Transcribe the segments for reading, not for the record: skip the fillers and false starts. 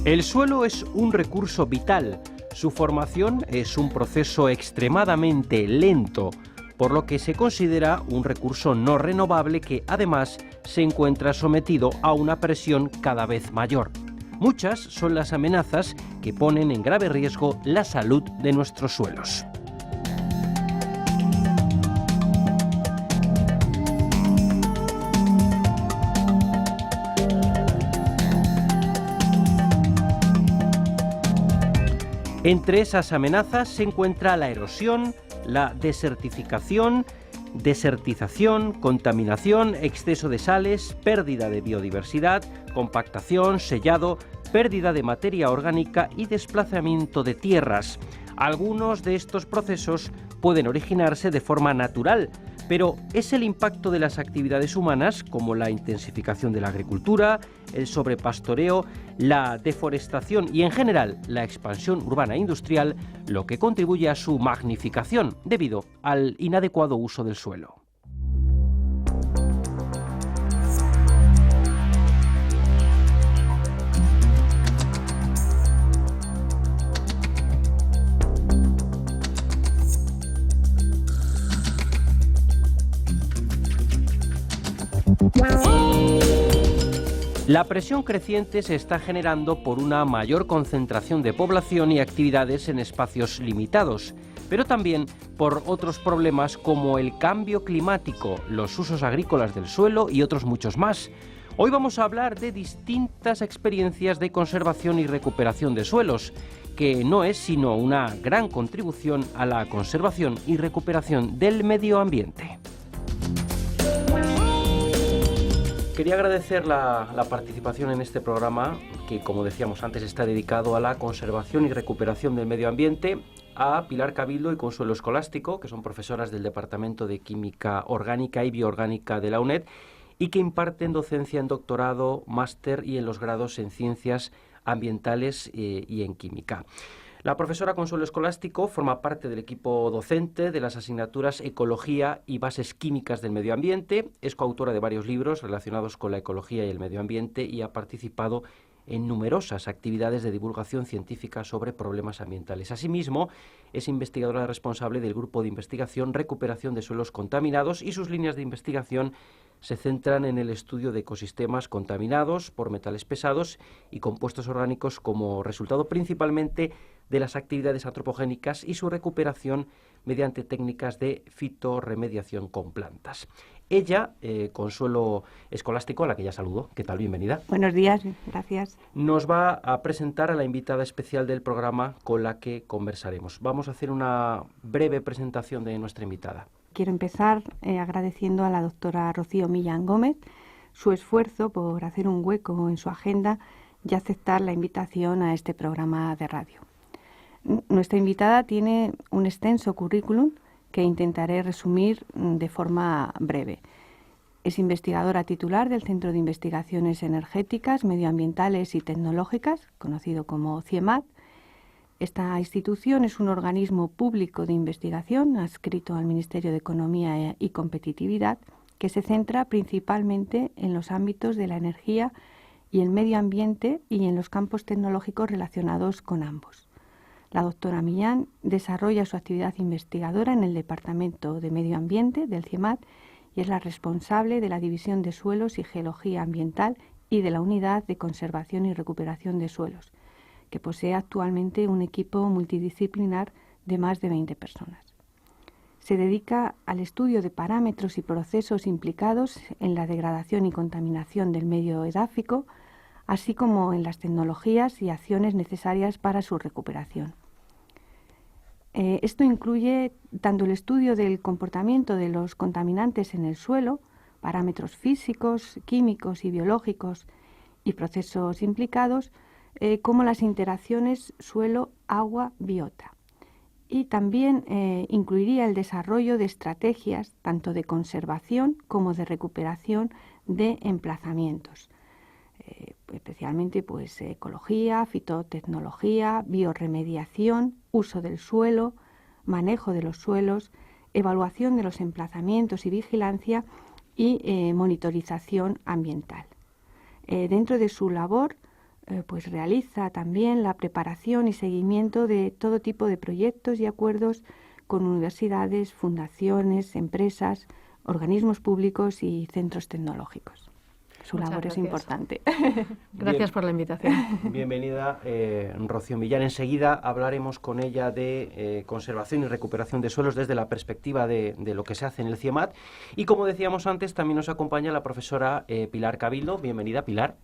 El suelo es un recurso vital. Su formación es un proceso extremadamente lento, por lo que se considera un recurso no renovable que además se encuentra sometido a una presión cada vez mayor. Muchas son las amenazas que ponen en grave riesgo la salud de nuestros suelos. Entre esas amenazas se encuentra la erosión, la desertificación, desertización, contaminación, exceso de sales, pérdida de biodiversidad, compactación, sellado, pérdida de materia orgánica y desplazamiento de tierras. Algunos de estos procesos pueden originarse de forma natural, pero es el impacto de las actividades humanas, como la intensificación de la agricultura, el sobrepastoreo, la deforestación y en general la expansión urbana e industrial, lo que contribuye a su magnificación debido al inadecuado uso del suelo. La presión creciente se está generando por una mayor concentración de población y actividades en espacios limitados, pero también por otros problemas como el cambio climático, los usos agrícolas del suelo y otros muchos más. Hoy vamos a hablar de distintas experiencias de conservación y recuperación de suelos, que no es sino una gran contribución a la conservación y recuperación del medio ambiente. Quería agradecer la participación en este programa, que como decíamos antes está dedicado a la conservación y recuperación del medio ambiente, a Pilar Cabildo y Consuelo Escolástico, que son profesoras del Departamento de Química Orgánica y Bioorgánica de la UNED y que imparten docencia en doctorado, máster y en los grados en Ciencias Ambientales y en Química. La profesora Consuelo Escolástico forma parte del equipo docente de las asignaturas Ecología y Bases Químicas del Medio Ambiente, es coautora de varios libros relacionados con la ecología y el medio ambiente y ha participado en numerosas actividades de divulgación científica sobre problemas ambientales. Asimismo, es investigadora responsable del Grupo de Investigación Recuperación de Suelos Contaminados y sus líneas de investigación se centran en el estudio de ecosistemas contaminados por metales pesados y compuestos orgánicos como resultado principalmente de las actividades antropogénicas y su recuperación mediante técnicas de fitorremediación con plantas. Ella, Consuelo Escolástico, a la que ya saludo. ¿Qué tal? Bienvenida. Buenos días, gracias. Nos va a presentar a la invitada especial del programa con la que conversaremos. Vamos a hacer una breve presentación de nuestra invitada. Quiero empezar agradeciendo a la doctora Rocío Millán Gómez su esfuerzo por hacer un hueco en su agenda y aceptar la invitación a este programa de radio. Nuestra invitada tiene un extenso currículum que intentaré resumir de forma breve. Es investigadora titular del Centro de Investigaciones Energéticas, Medioambientales y Tecnológicas, conocido como CIEMAT. Esta institución es un organismo público de investigación adscrito al Ministerio de Economía y Competitividad que se centra principalmente en los ámbitos de la energía y el medio ambiente y en los campos tecnológicos relacionados con ambos. La doctora Millán desarrolla su actividad investigadora en el Departamento de Medio Ambiente del CIEMAT y es la responsable de la División de Suelos y Geología Ambiental y de la Unidad de Conservación y Recuperación de Suelos, que posee actualmente un equipo multidisciplinar de más de 20 personas. Se dedica al estudio de parámetros y procesos implicados en la degradación y contaminación del medio edáfico, así como en las tecnologías y acciones necesarias para su recuperación. Esto incluye tanto el estudio del comportamiento de los contaminantes en el suelo, parámetros físicos, químicos y biológicos y procesos implicados, como las interacciones suelo-agua-biota. Y también incluiría el desarrollo de estrategias tanto de conservación como de recuperación de emplazamientos, especialmente ecología, fitotecnología, biorremediación, uso del suelo, manejo de los suelos, evaluación de los emplazamientos y vigilancia y monitorización ambiental. Dentro de su labor pues realiza también la preparación y seguimiento de todo tipo de proyectos y acuerdos con universidades, fundaciones, empresas, organismos públicos y centros tecnológicos. Su labor es importante. Gracias por la invitación. Bienvenida, Rocío Millán. Enseguida hablaremos con ella de conservación y recuperación de suelos desde la perspectiva de lo que se hace en el CIEMAT. Y como decíamos antes, también nos acompaña la profesora Pilar Cabildo. Bienvenida, Pilar.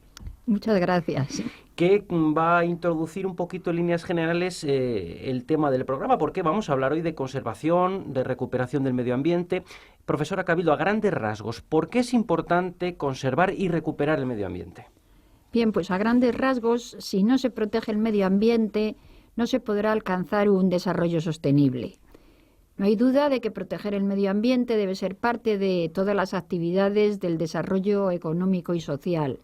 Muchas gracias. Que va a introducir un poquito en líneas generales el tema del programa, porque vamos a hablar hoy de conservación, de recuperación del medio ambiente. Profesora Cabildo, a grandes rasgos, ¿por qué es importante conservar y recuperar el medio ambiente? Bien, pues a grandes rasgos, si no se protege el medio ambiente, no se podrá alcanzar un desarrollo sostenible. No hay duda de que proteger el medio ambiente debe ser parte de todas las actividades del desarrollo económico y social.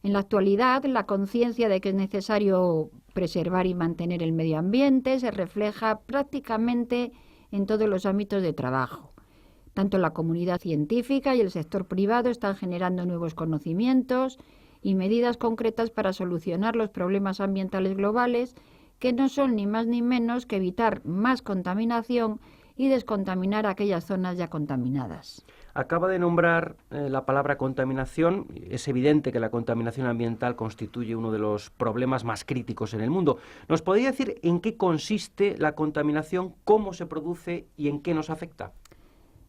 En la actualidad, la conciencia de que es necesario preservar y mantener el medio ambiente se refleja prácticamente en todos los ámbitos de trabajo. Tanto la comunidad científica y el sector privado están generando nuevos conocimientos y medidas concretas para solucionar los problemas ambientales globales, que no son ni más ni menos que evitar más contaminación y descontaminar aquellas zonas ya contaminadas. Acaba de nombrar la palabra contaminación. Es evidente que la contaminación ambiental constituye uno de los problemas más críticos en el mundo. ¿Nos podría decir en qué consiste la contaminación, cómo se produce y en qué nos afecta?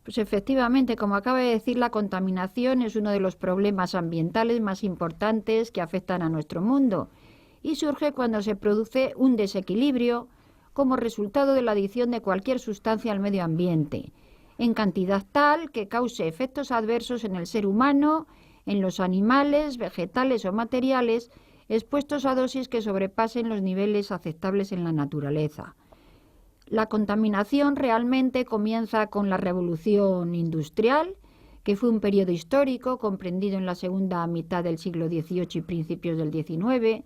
Pues efectivamente, como acaba de decir, la contaminación es uno de los problemas ambientales más importantes que afectan a nuestro mundo y surge cuando se produce un desequilibrio como resultado de la adición de cualquier sustancia al medio ambiente, en cantidad tal que cause efectos adversos en el ser humano, en los animales, vegetales o materiales, expuestos a dosis que sobrepasen los niveles aceptables en la naturaleza. La contaminación realmente comienza con la revolución industrial, que fue un periodo histórico comprendido en la segunda mitad del siglo XVIII y principios del XIX,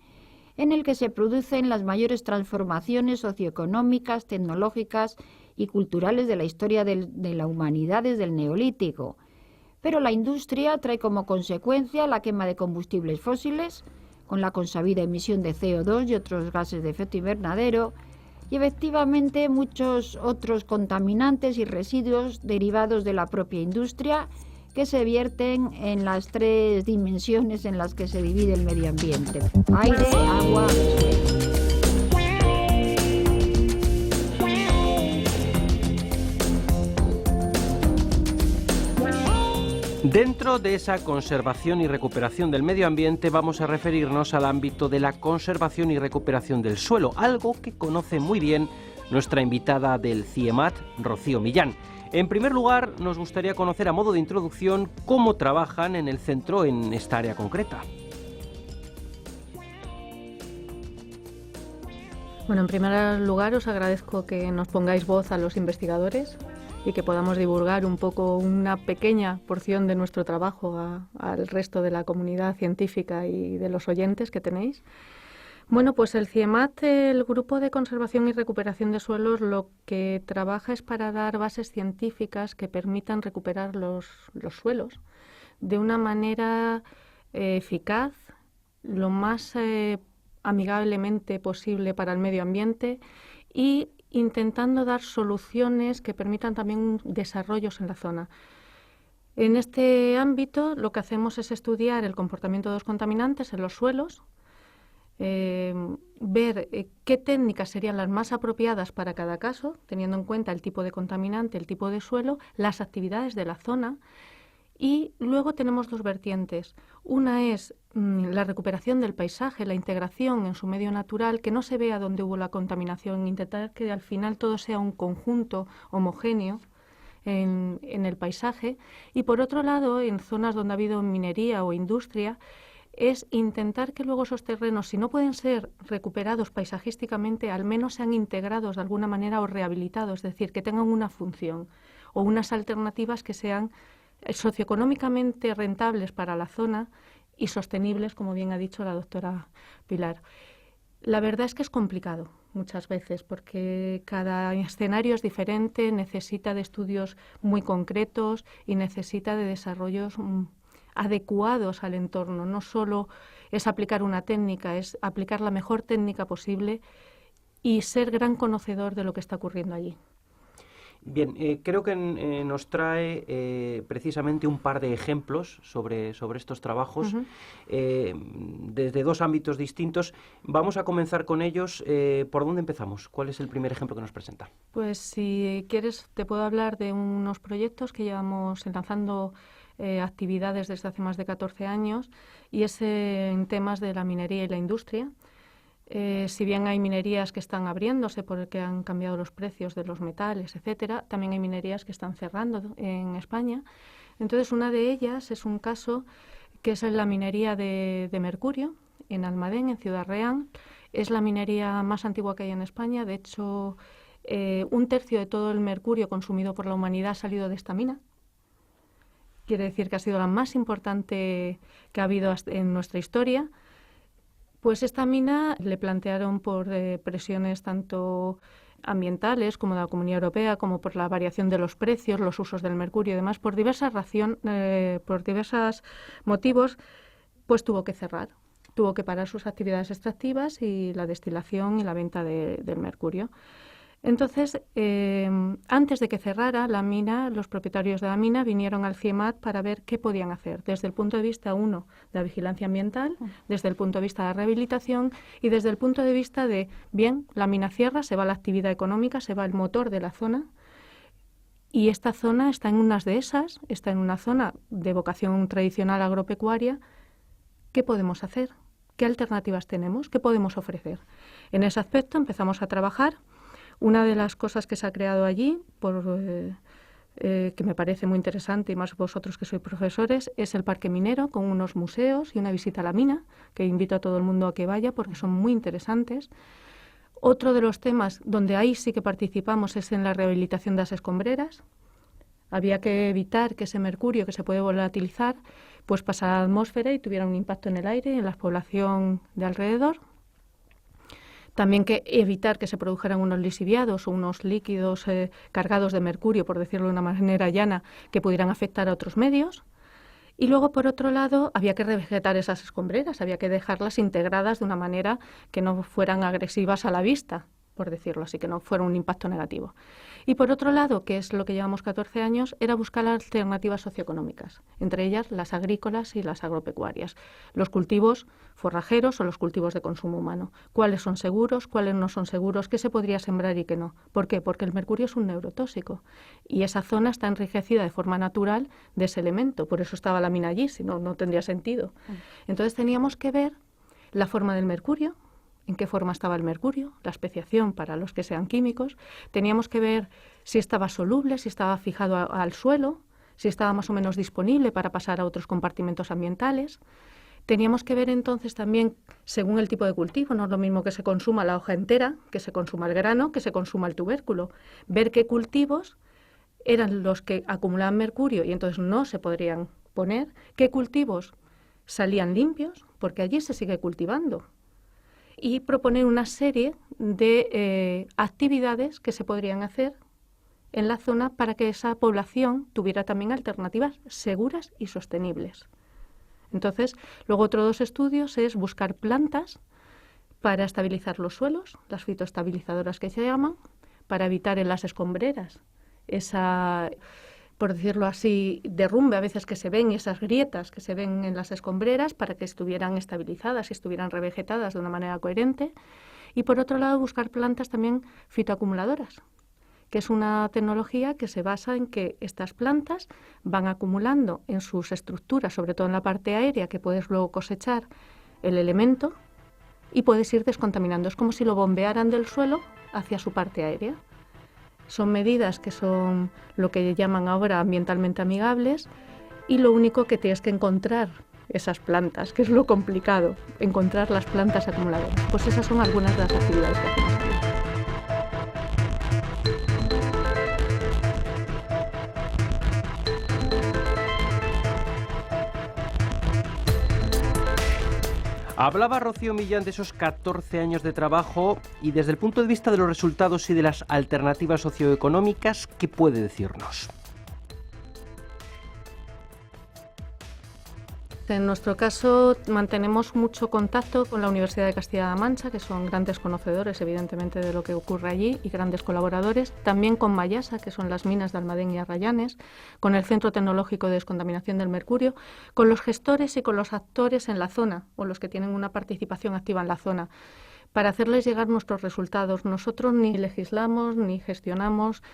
en el que se producen las mayores transformaciones socioeconómicas, tecnológicas y culturales de la historia de la humanidad desde el Neolítico. Pero la industria trae como consecuencia la quema de combustibles fósiles, con la consabida emisión de CO2 y otros gases de efecto invernadero, y efectivamente muchos otros contaminantes y residuos derivados de la propia industria que se vierten en las tres dimensiones en las que se divide el medio ambiente: aire, agua y suelo. Dentro de esa conservación y recuperación del medio ambiente vamos a referirnos al ámbito de la conservación y recuperación del suelo, algo que conoce muy bien nuestra invitada del CIEMAT, Rocío Millán. En primer lugar, nos gustaría conocer a modo de introducción cómo trabajan en el centro en esta área concreta. Bueno, en primer lugar os agradezco que nos pongáis voz a los investigadores y que podamos divulgar un poco una pequeña porción de nuestro trabajo al resto de la comunidad científica y de los oyentes que tenéis. Bueno, pues el CIEMAT, el Grupo de Conservación y Recuperación de Suelos, lo que trabaja es para dar bases científicas que permitan recuperar los suelos de una manera eficaz, lo más amigablemente posible para el medio ambiente y intentando dar soluciones que permitan también desarrollos en la zona. En este ámbito lo que hacemos es estudiar el comportamiento de los contaminantes en los suelos, ver qué técnicas serían las más apropiadas para cada caso, teniendo en cuenta el tipo de contaminante, el tipo de suelo, las actividades de la zona. Y luego tenemos dos vertientes. Una es la recuperación del paisaje, la integración en su medio natural, que no se vea donde hubo la contaminación, intentar que al final todo sea un conjunto homogéneo en el paisaje. Y por otro lado, en zonas donde ha habido minería o industria, es intentar que luego esos terrenos, si no pueden ser recuperados paisajísticamente, al menos sean integrados de alguna manera o rehabilitados, es decir, que tengan una función o unas alternativas que sean socioeconómicamente rentables para la zona y sostenibles, como bien ha dicho la doctora Pilar. La verdad es que es complicado muchas veces porque cada escenario es diferente, necesita de estudios muy concretos y necesita de desarrollos adecuados al entorno, no solo es aplicar una técnica, es aplicar la mejor técnica posible y ser gran conocedor de lo que está ocurriendo allí. Bien, creo que nos trae precisamente un par de ejemplos sobre estos trabajos desde dos ámbitos distintos. Vamos a comenzar con ellos. ¿Por dónde empezamos? ¿Cuál es el primer ejemplo que nos presenta? Pues si quieres te puedo hablar de unos proyectos que llevamos lanzando actividades desde hace más de 14 años y es en temas de la minería y la industria. Si bien hay minerías que están abriéndose porque han cambiado los precios de los metales, etcétera, también hay minerías que están cerrando en España. Entonces, una de ellas es un caso que es la minería de mercurio en Almadén, en Ciudad Real. Es la minería más antigua que hay en España. De hecho, 1/3 de todo el mercurio consumido por la humanidad ha salido de esta mina. Quiere decir que ha sido la más importante que ha habido en nuestra historia. Pues esta mina le plantearon por presiones tanto ambientales como de la Comunidad Europea, como por la variación de los precios, los usos del mercurio y demás, por diversos motivos, pues tuvo que cerrar. Tuvo que parar sus actividades extractivas y la destilación y la venta del mercurio. Entonces, antes de que cerrara la mina, los propietarios de la mina vinieron al CIEMAT para ver qué podían hacer, desde el punto de vista, uno, de la vigilancia ambiental, desde el punto de vista de la rehabilitación y desde el punto de vista de, bien, la mina cierra, se va la actividad económica, se va el motor de la zona, y esta zona está en unas dehesas, está en una zona de vocación tradicional agropecuaria. ¿Qué podemos hacer? ¿Qué alternativas tenemos? ¿Qué podemos ofrecer? En ese aspecto empezamos a trabajar. Una de las cosas que se ha creado allí, que me parece muy interesante, y más vosotros que sois profesores, es el Parque Minero, con unos museos y una visita a la mina, que invito a todo el mundo a que vaya porque son muy interesantes. Otro de los temas donde ahí sí que participamos es en la rehabilitación de las escombreras. Había que evitar que ese mercurio, que se puede volatilizar, pues pasara a la atmósfera y tuviera un impacto en el aire y en la población de alrededor. También que evitar que se produjeran unos lixiviados o unos líquidos cargados de mercurio, por decirlo de una manera llana, que pudieran afectar a otros medios. Y luego, por otro lado, había que revegetar esas escombreras, había que dejarlas integradas de una manera que no fueran agresivas a la vista, por decirlo así, que no fuera un impacto negativo. Y por otro lado, que es lo que llevamos 14 años, era buscar alternativas socioeconómicas, entre ellas las agrícolas y las agropecuarias, los cultivos forrajeros o los cultivos de consumo humano. ¿Cuáles son seguros? ¿Cuáles no son seguros? ¿Qué se podría sembrar y qué no? ¿Por qué? Porque el mercurio es un neurotóxico y esa zona está enriquecida de forma natural de ese elemento. Por eso estaba la mina allí, si no, no tendría sentido. Entonces teníamos que ver la forma del mercurio, en qué forma estaba el mercurio, la especiación para los que sean químicos. Teníamos que ver si estaba soluble, si estaba fijado al suelo, si estaba más o menos disponible para pasar a otros compartimentos ambientales. Teníamos que ver entonces también, según el tipo de cultivo, no es lo mismo que se consuma la hoja entera, que se consuma el grano, que se consuma el tubérculo. Ver qué cultivos eran los que acumulaban mercurio y entonces no se podrían poner, qué cultivos salían limpios, porque allí se sigue cultivando. Y proponer una serie de actividades que se podrían hacer en la zona para que esa población tuviera también alternativas seguras y sostenibles. Entonces, luego otro de los estudios es buscar plantas para estabilizar los suelos, las fitoestabilizadoras que se llaman, para evitar en las escombreras esa, por decirlo así, derrumbe a veces que se ven y esas grietas que se ven en las escombreras para que estuvieran estabilizadas y estuvieran revegetadas de una manera coherente. Y por otro lado, buscar plantas también fitoacumuladoras, que es una tecnología que se basa en que estas plantas van acumulando en sus estructuras, sobre todo en la parte aérea, que puedes luego cosechar el elemento y puedes ir descontaminando. Es como si lo bombearan del suelo hacia su parte aérea. Son medidas que son lo que llaman ahora ambientalmente amigables y lo único que tienes que encontrar esas plantas, que es lo complicado, encontrar las plantas acumuladoras. Pues esas son algunas de las actividades que hacemos aquí. Hablaba Rocío Millán de esos 14 años de trabajo y desde el punto de vista de los resultados y de las alternativas socioeconómicas, ¿qué puede decirnos? En nuestro caso mantenemos mucho contacto con la Universidad de Castilla-La Mancha, que son grandes conocedores evidentemente de lo que ocurre allí y grandes colaboradores, también con Mayasa, que son las minas de Almadén y Arrayanes, con el Centro Tecnológico de Descontaminación del Mercurio, con los gestores y con los actores en la zona o los que tienen una participación activa en la zona, para hacerles llegar nuestros resultados. Nosotros ni legislamos ni gestionamos,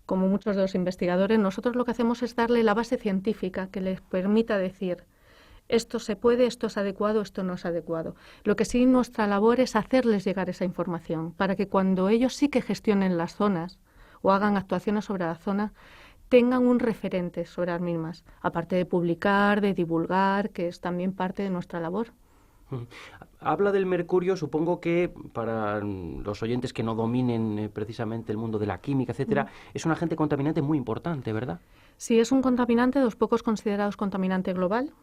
como muchos de los investigadores. Nosotros lo que hacemos es darle la base científica que les permita decir esto se puede, esto es adecuado, esto no es adecuado. Lo que sí nuestra labor es hacerles llegar esa información para que cuando ellos sí que gestionen las zonas o hagan actuaciones sobre la zona, tengan un referente sobre las mismas, aparte de publicar, de divulgar, que es también parte de nuestra labor. Habla del mercurio, supongo que para los oyentes que no dominen precisamente el mundo de la química, etcétera, es un agente contaminante muy importante, ¿verdad? Sí, es un contaminante de los pocos considerados contaminante global.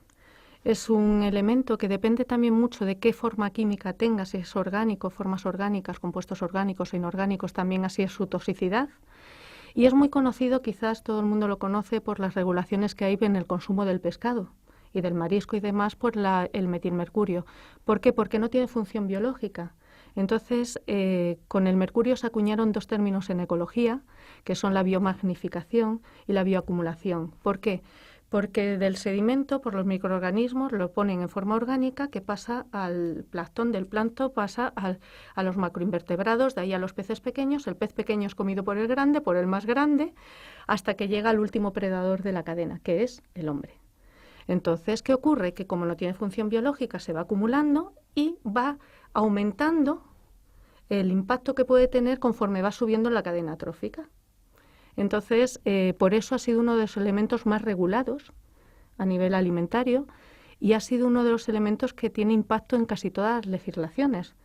Es un elemento que depende también mucho de qué forma química tenga, si es orgánico, formas orgánicas, compuestos orgánicos o inorgánicos, también así es su toxicidad. Y es muy conocido, quizás todo el mundo lo conoce, por las regulaciones que hay en el consumo del pescado y del marisco y demás por el metilmercurio. ¿Por qué? Porque no tiene función biológica. Entonces, con el mercurio se acuñaron dos términos en ecología, que son la biomagnificación y la bioacumulación. ¿Por qué? Porque del sedimento, por los microorganismos, lo ponen en forma orgánica que pasa al plancton, del plancton pasa a los macroinvertebrados, de ahí a los peces pequeños, el pez pequeño es comido por el más grande, hasta que llega al último predador de la cadena, que es el hombre. Entonces, ¿qué ocurre? Que como no tiene función biológica, se va acumulando y va aumentando el impacto que puede tener conforme va subiendo en la cadena trófica. Entonces, por eso ha sido uno de los elementos más regulados a nivel alimentario y ha sido uno de los elementos que tiene impacto en casi todas las legislaciones.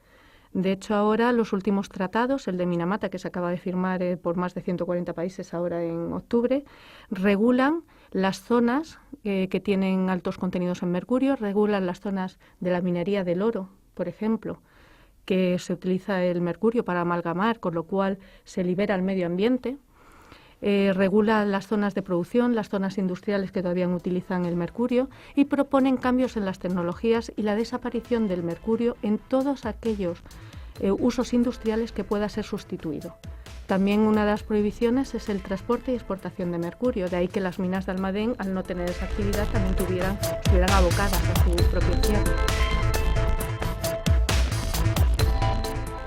De hecho, ahora los últimos tratados, el de Minamata, que se acaba de firmar por más de 140 países ahora en octubre, regulan las zonas que tienen altos contenidos en mercurio, regulan las zonas de la minería del oro, por ejemplo, que se utiliza el mercurio para amalgamar, con lo cual se libera al medio ambiente. Regula las zonas de producción, las zonas industriales que todavía utilizan el mercurio y proponen cambios en las tecnologías y la desaparición del mercurio en todos aquellos usos industriales que pueda ser sustituido. También una de las prohibiciones es el transporte y exportación de mercurio, de ahí que las minas de Almadén, al no tener esa actividad, también estuvieran abocadas a su propio cierre.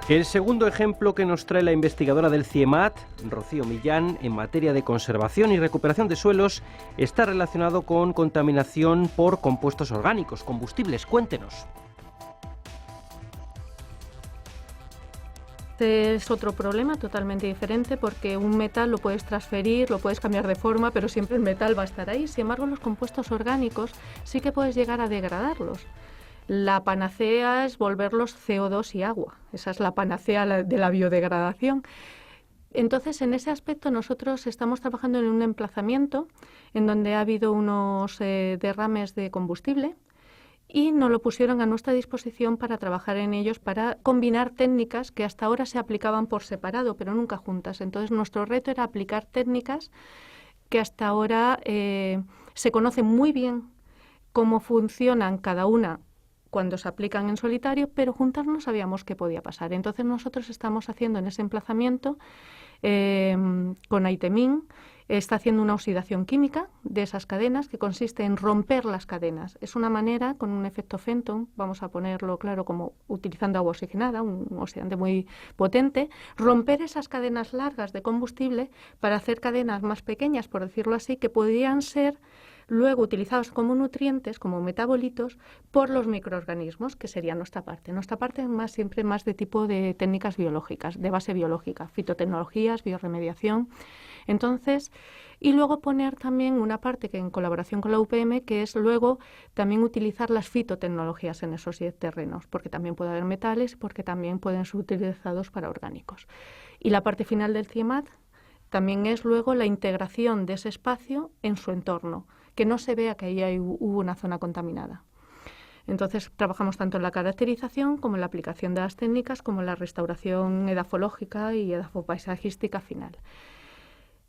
El segundo ejemplo que nos trae la investigadora del CIEMAT, Rocío Millán, en materia de conservación y recuperación de suelos, está relacionado con contaminación por compuestos orgánicos, combustibles. Cuéntenos. Este es otro problema totalmente diferente porque un metal lo puedes transferir, lo puedes cambiar de forma, pero siempre el metal va a estar ahí. Sin embargo, los compuestos orgánicos sí que puedes llegar a degradarlos. La panacea es volverlos CO2 y agua. Esa es la panacea de la biodegradación. Entonces, en ese aspecto nosotros estamos trabajando en un emplazamiento en donde ha habido unos derrames de combustible y nos lo pusieron a nuestra disposición para trabajar en ellos, para combinar técnicas que hasta ahora se aplicaban por separado, pero nunca juntas. Entonces, nuestro reto era aplicar técnicas que hasta ahora se conocen muy bien cómo funcionan cada una cuando se aplican en solitario, pero juntas no sabíamos qué podía pasar. Entonces nosotros estamos haciendo en ese emplazamiento con Aitemin, está haciendo una oxidación química de esas cadenas que consiste en romper las cadenas. Es una manera, con un efecto Fenton, vamos a ponerlo claro como utilizando agua oxigenada, un oxidante muy potente, romper esas cadenas largas de combustible para hacer cadenas más pequeñas, por decirlo así, que podrían ser luego utilizados como nutrientes, como metabolitos, por los microorganismos, que sería nuestra parte. Nuestra parte es siempre más de tipo de técnicas biológicas, de base biológica, fitotecnologías, bioremediación. Entonces, y luego poner también una parte que en colaboración con la UPM, que es luego también utilizar las fitotecnologías en esos terrenos, porque también puede haber metales, porque también pueden ser utilizados para orgánicos. Y la parte final del CIEMAT también es luego la integración de ese espacio en su entorno, que no se vea que ahí hubo una zona contaminada. Entonces, trabajamos tanto en la caracterización como en la aplicación de las técnicas, como en la restauración edafológica y edafopaisajística final.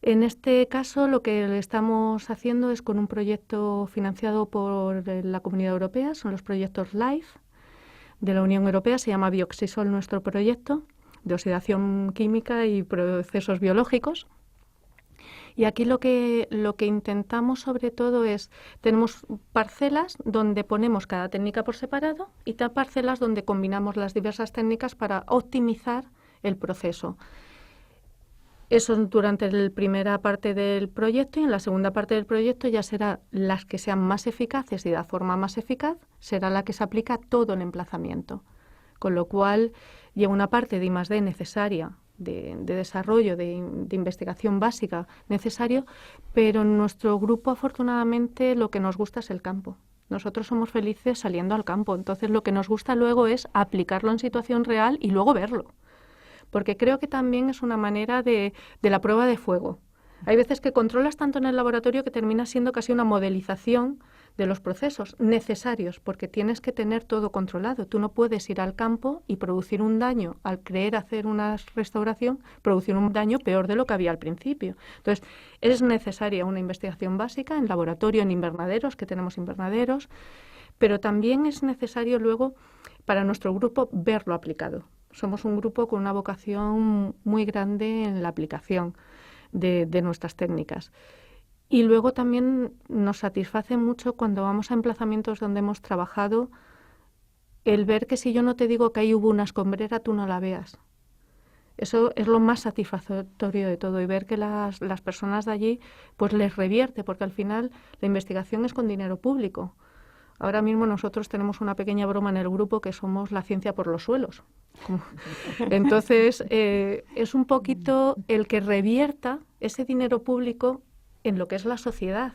En este caso, lo que estamos haciendo es con un proyecto financiado por la Comunidad Europea, son los proyectos LIFE de la Unión Europea, se llama Bioxisol nuestro proyecto, de oxidación química y procesos biológicos. Y aquí lo que intentamos sobre todo es, tenemos parcelas donde ponemos cada técnica por separado y parcelas donde combinamos las diversas técnicas para optimizar el proceso. Eso durante la primera parte del proyecto, y en la segunda parte del proyecto ya será las que sean más eficaces y de la forma más eficaz será la que se aplica todo el emplazamiento. Con lo cual lleva una parte de I+D necesaria, de desarrollo, de investigación básica necesario, pero en nuestro grupo afortunadamente lo que nos gusta es el campo. Nosotros somos felices saliendo al campo, entonces lo que nos gusta luego es aplicarlo en situación real y luego verlo. Porque creo que también es una manera de la prueba de fuego. Hay veces que controlas tanto en el laboratorio que termina siendo casi una modelización de los procesos necesarios, porque tienes que tener todo controlado. Tú no puedes ir al campo y producir un daño, al creer hacer una restauración, producir un daño peor de lo que había al principio. Entonces, es necesaria una investigación básica en laboratorio, en invernaderos, que tenemos invernaderos, pero también es necesario luego para nuestro grupo verlo aplicado. Somos un grupo con una vocación muy grande en la aplicación de nuestras técnicas. Y luego también nos satisface mucho cuando vamos a emplazamientos donde hemos trabajado el ver que si yo no te digo que ahí hubo una escombrera, tú no la veas. Eso es lo más satisfactorio de todo, y ver que las personas de allí pues les revierte, porque al final la investigación es con dinero público. Ahora mismo nosotros tenemos una pequeña broma en el grupo que somos la ciencia por los suelos. Entonces, es un poquito el que revierta ese dinero público en lo que es la sociedad.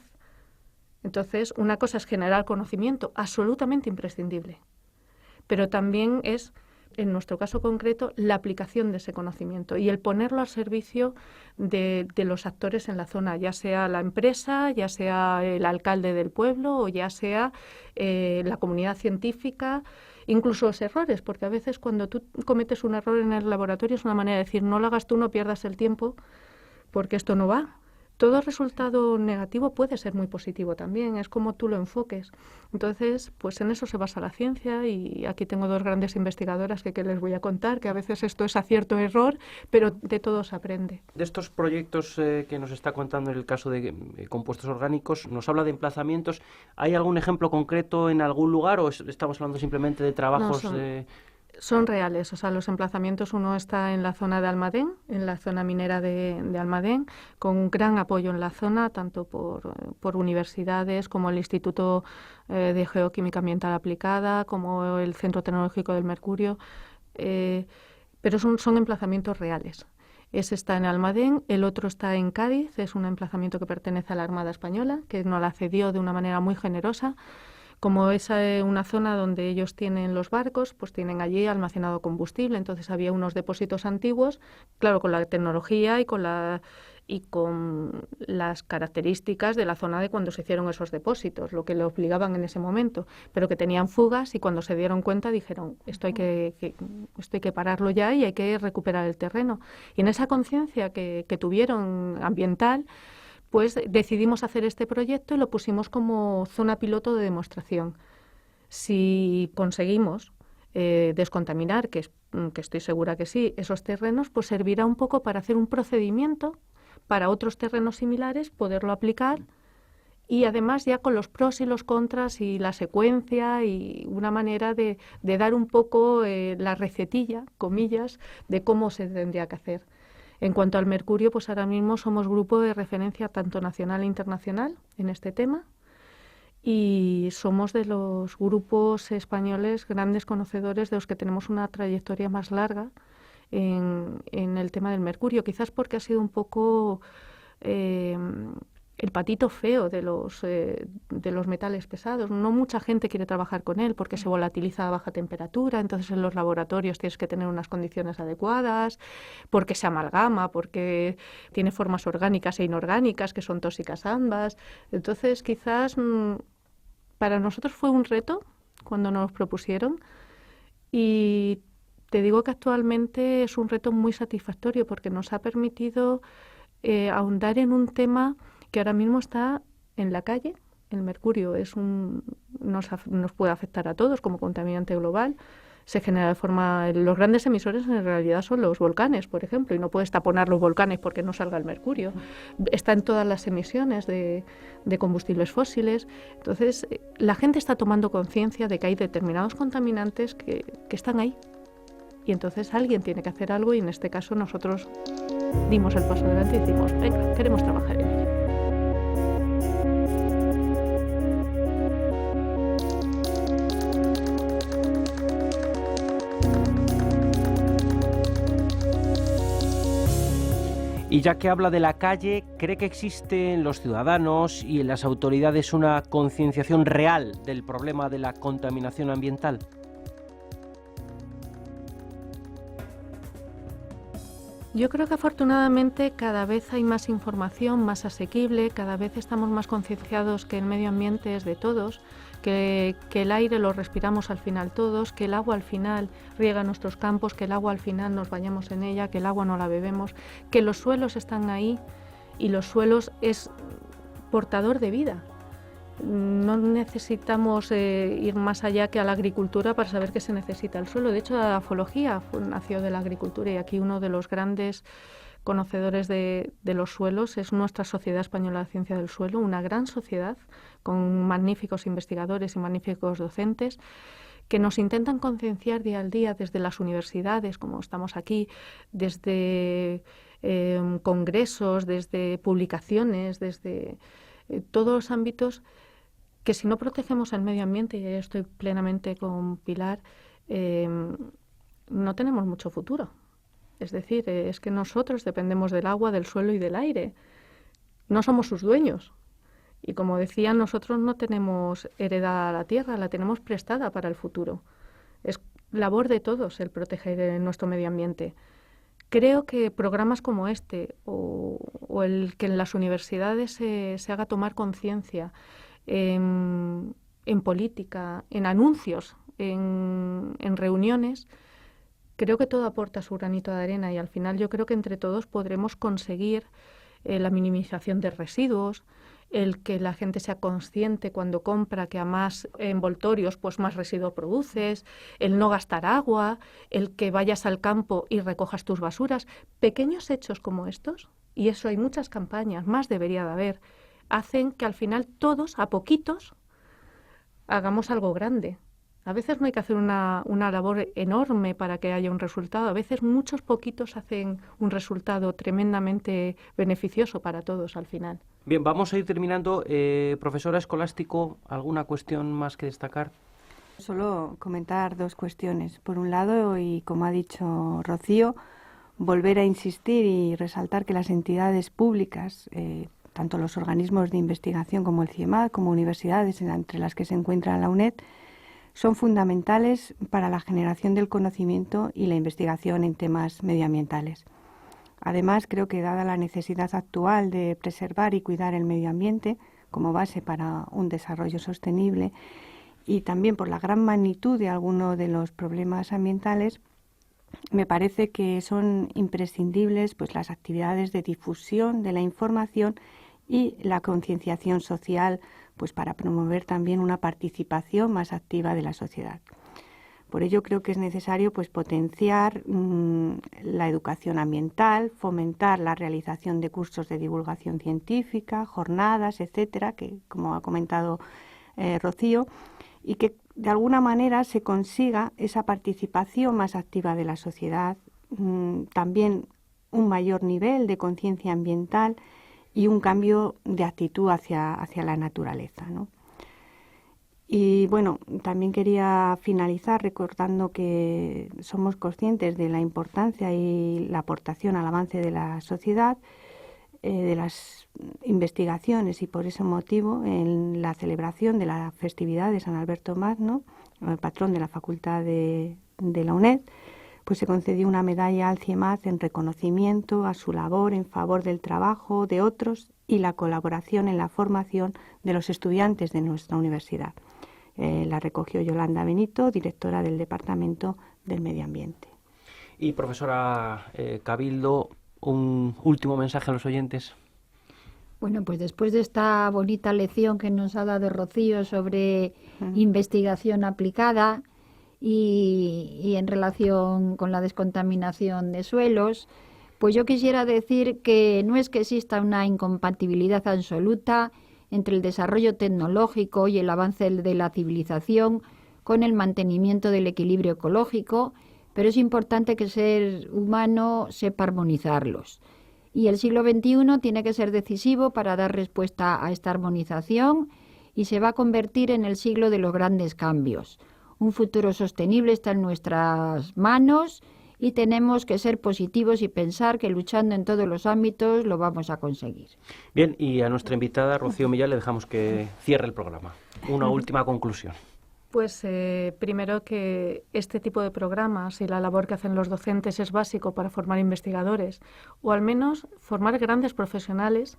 Entonces, una cosa es generar conocimiento, absolutamente imprescindible, pero también es, en nuestro caso concreto, la aplicación de ese conocimiento y el ponerlo al servicio de los actores en la zona, ya sea la empresa, ya sea el alcalde del pueblo o ya sea la comunidad científica, incluso los errores, porque a veces cuando tú cometes un error en el laboratorio es una manera de decir no lo hagas tú, no pierdas el tiempo, porque esto no va. Todo resultado negativo puede ser muy positivo también, es como tú lo enfoques. Entonces, pues en eso se basa la ciencia, y aquí tengo dos grandes investigadoras que les voy a contar, que a veces esto es acierto o error, pero de todo se aprende. De estos proyectos que nos está contando en el caso de compuestos orgánicos, nos habla de emplazamientos. ¿Hay algún ejemplo concreto en algún lugar o estamos hablando simplemente de trabajos Son reales, o sea, los emplazamientos, uno está en la zona de Almadén, en la zona minera de Almadén, con un gran apoyo en la zona, tanto por universidades como el Instituto de Geoquímica Ambiental Aplicada, como el Centro Tecnológico del Mercurio, pero son emplazamientos reales. Ese está en Almadén, el otro está en Cádiz, es un emplazamiento que pertenece a la Armada Española, que nos la cedió de una manera muy generosa. Como es una zona donde ellos tienen los barcos, pues tienen allí almacenado combustible, entonces había unos depósitos antiguos, claro, con la tecnología y con las características de la zona de cuando se hicieron esos depósitos, lo que le obligaban en ese momento, pero que tenían fugas, y cuando se dieron cuenta dijeron, esto hay que pararlo ya y hay que recuperar el terreno. Y en esa conciencia que tuvieron ambiental, pues decidimos hacer este proyecto y lo pusimos como zona piloto de demostración. Si conseguimos descontaminar, que estoy segura que sí, esos terrenos, pues servirá un poco para hacer un procedimiento para otros terrenos similares, poderlo aplicar, y además ya con los pros y los contras y la secuencia y una manera de dar un poco la recetilla, comillas, de cómo se tendría que hacer. En cuanto al mercurio, pues ahora mismo somos grupo de referencia tanto nacional e internacional en este tema, y somos de los grupos españoles grandes conocedores, de los que tenemos una trayectoria más larga en el tema del mercurio, quizás porque ha sido un poco el patito feo de los metales pesados. No mucha gente quiere trabajar con él porque se volatiliza a baja temperatura, entonces en los laboratorios tienes que tener unas condiciones adecuadas, porque se amalgama, porque tiene formas orgánicas e inorgánicas que son tóxicas ambas. Entonces quizás para nosotros fue un reto cuando nos propusieron, y te digo que actualmente es un reto muy satisfactorio porque nos ha permitido ahondar en un tema que ahora mismo está en la calle. El mercurio nos puede afectar a todos como contaminante global. Se genera de forma... Los grandes emisores en realidad son los volcanes, por ejemplo, y no puedes taponar los volcanes porque no salga el mercurio. Está en todas las emisiones de combustibles fósiles. Entonces, la gente está tomando conciencia de que hay determinados contaminantes que están ahí. Y entonces alguien tiene que hacer algo, y en este caso nosotros dimos el paso adelante y decimos, venga, queremos trabajar en ello. Y ya que habla de la calle, ¿cree que existe en los ciudadanos y en las autoridades una concienciación real del problema de la contaminación ambiental? Yo creo que afortunadamente cada vez hay más información, más asequible, cada vez estamos más concienciados que el medio ambiente es de todos, que el aire lo respiramos al final todos, que el agua al final riega nuestros campos, que el agua al final nos bañamos en ella, que el agua no la bebemos, que los suelos están ahí y los suelos es portador de vida. No necesitamos ir más allá que a la agricultura para saber que se necesita el suelo. De hecho, la afología nació de la agricultura, y aquí uno de los grandes conocedores de los suelos es nuestra Sociedad Española de Ciencia del Suelo, una gran sociedad con magníficos investigadores y magníficos docentes que nos intentan concienciar día al día desde las universidades, como estamos aquí, desde congresos, desde publicaciones, desde todos los ámbitos, que si no protegemos el medio ambiente, y estoy plenamente con Pilar, no tenemos mucho futuro. Es decir, es que nosotros dependemos del agua, del suelo y del aire. No somos sus dueños. Y como decía, nosotros no tenemos heredada la tierra, la tenemos prestada para el futuro. Es labor de todos el proteger nuestro medio ambiente. Creo que programas como este o el que en las universidades se haga tomar conciencia en política, en anuncios, en reuniones, creo que todo aporta su granito de arena, y al final yo creo que entre todos podremos conseguir la minimización de residuos, el que la gente sea consciente cuando compra que a más envoltorios pues más residuos produces, el no gastar agua, el que vayas al campo y recojas tus basuras. Pequeños hechos como estos, y eso hay muchas campañas, más debería de haber, hacen que al final todos, a poquitos, hagamos algo grande. A veces no hay que hacer una labor enorme para que haya un resultado. A veces muchos poquitos hacen un resultado tremendamente beneficioso para todos al final. Bien, vamos a ir terminando. Profesora Escolástico, ¿alguna cuestión más que destacar? Solo comentar dos cuestiones. Por un lado, y como ha dicho Rocío, volver a insistir y resaltar que las entidades públicas, tanto los organismos de investigación como el CIEMAT, como universidades entre las que se encuentra la UNED, son fundamentales para la generación del conocimiento y la investigación en temas medioambientales. Además, creo que dada la necesidad actual de preservar y cuidar el medio ambiente como base para un desarrollo sostenible, y también por la gran magnitud de algunos de los problemas ambientales, me parece que son imprescindibles pues las actividades de difusión de la información y la concienciación social, pues para promover también una participación más activa de la sociedad. Por ello creo que es necesario pues potenciar la educación ambiental, fomentar la realización de cursos de divulgación científica, jornadas, etcétera, que como ha comentado Rocío, y que de alguna manera se consiga esa participación más activa de la sociedad, también un mayor nivel de conciencia ambiental y un cambio de actitud hacia la naturaleza, ¿no? Y bueno, también quería finalizar recordando que somos conscientes de la importancia y la aportación al avance de la sociedad, de las investigaciones, y por ese motivo en la celebración de la festividad de San Alberto Magno, el patrón de la Facultad de la UNED, pues se concedió una medalla al CIEMAT en reconocimiento a su labor en favor del trabajo de otros y la colaboración en la formación de los estudiantes de nuestra universidad. La recogió Yolanda Benito, directora del Departamento del Medio Ambiente. Y profesora Cabildo, un último mensaje a los oyentes. Bueno, pues después de esta bonita lección que nos ha dado Rocío sobre investigación aplicada y en relación con la descontaminación de suelos, pues yo quisiera decir que no es que exista una incompatibilidad absoluta entre el desarrollo tecnológico y el avance de la civilización con el mantenimiento del equilibrio ecológico, pero es importante que el ser humano sepa armonizarlos. Y el siglo XXI tiene que ser decisivo para dar respuesta a esta armonización y se va a convertir en el siglo de los grandes cambios. Un futuro sostenible está en nuestras manos y tenemos que ser positivos y pensar que luchando en todos los ámbitos lo vamos a conseguir. Bien, y a nuestra invitada Rocío Millán le dejamos que cierre el programa. Una última conclusión. Pues primero que este tipo de programas y la labor que hacen los docentes es básico para formar investigadores o al menos formar grandes profesionales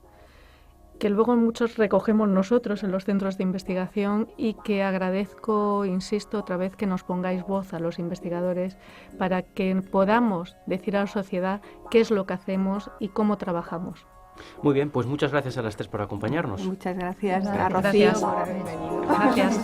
que luego muchos recogemos nosotros en los centros de investigación y que agradezco, insisto, otra vez que nos pongáis voz a los investigadores para que podamos decir a la sociedad qué es lo que hacemos y cómo trabajamos. Muy bien, pues muchas gracias a las tres por acompañarnos. Muchas gracias a Rocío por haber venido. Gracias.